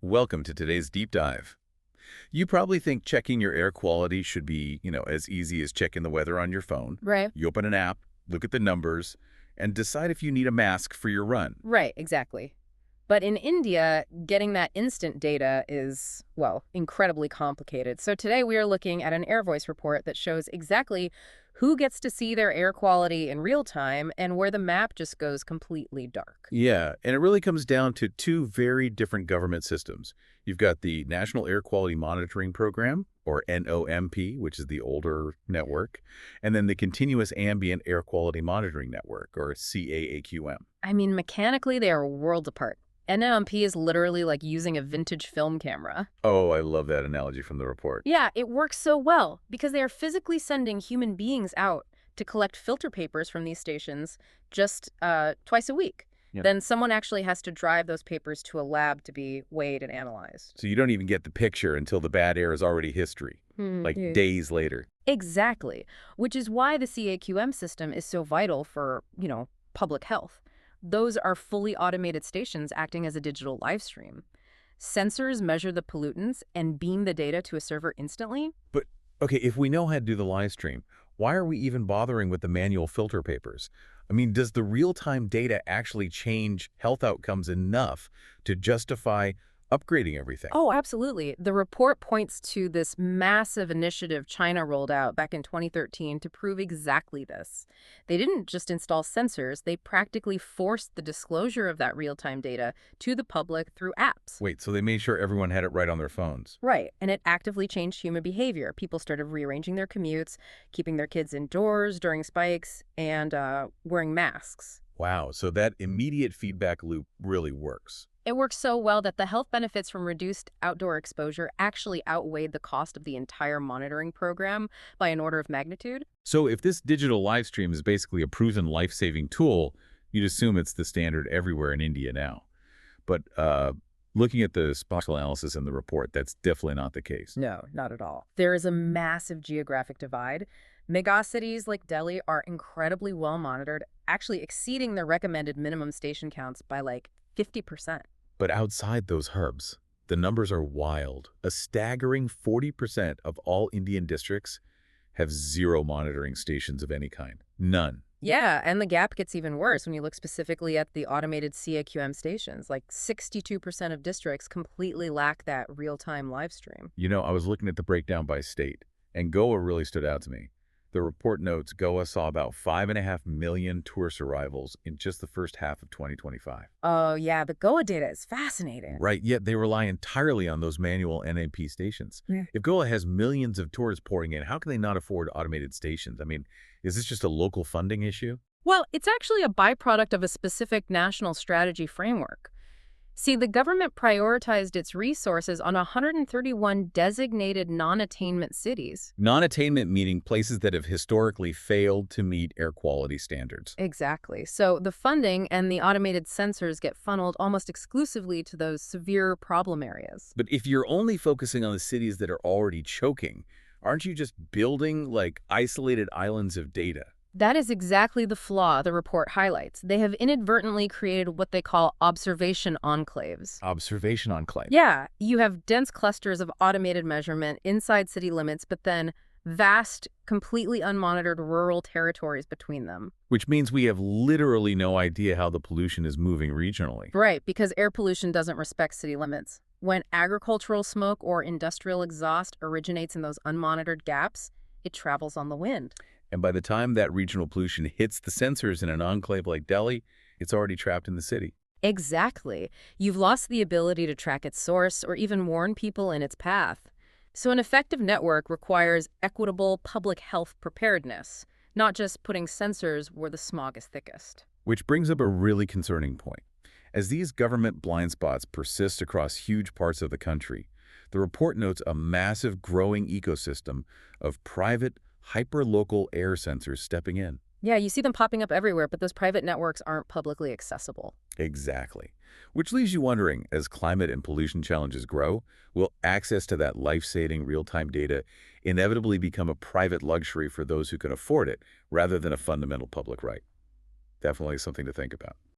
Welcome to today's deep dive. You probably think checking your air quality should be, as easy as checking the weather on your phone. Right. You open an app, look at the numbers, and decide if you need a mask for your run. Right, exactly. But in India, getting that instant data is, well, incredibly complicated. So today we are looking at an Airvoice report that shows exactly who gets to see their air quality in real time and where the map just goes completely dark. Yeah, and it really comes down to two very different government systems. You've got the National Air Quality Monitoring Program, or NOMP, which is the older network, and then the Continuous Ambient Air Quality Monitoring Network, or CAAQM. I mean, mechanically, they are worlds apart. NMP is literally like using a vintage film camera. Oh, I love that analogy from the report. Yeah, it works so well because they are physically sending human beings out to collect filter papers from these stations just twice a week. Yeah. Then someone actually has to drive those papers to a lab to be weighed and analyzed. So you don't even get the picture until the bad air is already history, like Yeah. days later. Exactly, which is why the CAQM system is so vital for, public health. Those are fully automated stations acting as a digital live stream. Sensors measure the pollutants and beam the data to a server instantly. But, okay, if we know how to do the live stream, why are we even bothering with the manual filter papers? I mean, does the real-time data actually change health outcomes enough to justify upgrading everything? Oh, absolutely. The report points to this massive initiative China rolled out back in 2013 to prove exactly this. They didn't just install sensors, they practically forced the disclosure of that real-time data to the public through apps. Wait, so they made sure everyone had it right on their phones? Right, and it actively changed human behavior. People started rearranging their commutes, keeping their kids indoors during spikes, and wearing masks. Wow, so that immediate feedback loop really works. It worked so well that the health benefits from reduced outdoor exposure actually outweighed the cost of the entire monitoring program by an order of magnitude. So if this digital live stream is basically a proven life-saving tool, you'd assume it's the standard everywhere in India now. But looking at the spatial analysis in the report, that's definitely not the case. No, not at all. There is a massive geographic divide. Megacities like Delhi are incredibly well monitored, actually exceeding their recommended minimum station counts by like 50%. But outside those hubs, the numbers are wild. A staggering 40% of all Indian districts have zero monitoring stations of any kind. None. Yeah, and the gap gets even worse when you look specifically at the automated CAQM stations. Like 62% of districts completely lack that real-time live stream. You know, I was looking at the breakdown by state, and Goa really stood out to me. The report notes Goa saw about 5.5 million tourist arrivals in just the first half of 2025. Oh, yeah, the Goa data is fascinating. Right, yet they rely entirely on those manual NAP stations. Yeah. If Goa has millions of tourists pouring in, how can they not afford automated stations? I mean, is this just a local funding issue? Well, it's actually a byproduct of a specific national strategy framework. See, the government prioritized its resources on 131 designated non-attainment cities. Non-attainment meaning places that have historically failed to meet air quality standards. Exactly. So the funding and the automated sensors get funneled almost exclusively to those severe problem areas. But if you're only focusing on the cities that are already choking, aren't you just building like isolated islands of data? That is exactly the flaw the report highlights. They have inadvertently created what they call observation enclaves. Observation enclave. Yeah, you have dense clusters of automated measurement inside city limits, but then vast, completely unmonitored rural territories between them. Which means we have literally no idea how the pollution is moving regionally. Right, because air pollution doesn't respect city limits. When agricultural smoke or industrial exhaust originates in those unmonitored gaps, it travels on the wind. And by the time that regional pollution hits the sensors in an enclave like Delhi, it's already trapped in the city. Exactly. You've lost the ability to track its source or even warn people in its path. So an effective network requires equitable public health preparedness, not just putting sensors where the smog is thickest. Which brings up a really concerning point. As these government blind spots persist across huge parts of the country, the report notes a massive growing ecosystem of private, hyperlocal air sensors stepping in. Yeah, you see them popping up everywhere, but those private networks aren't publicly accessible. Exactly. Which leaves you wondering, as climate and pollution challenges grow, will access to that life-saving real-time data inevitably become a private luxury for those who can afford it, rather than a fundamental public right? Definitely something to think about.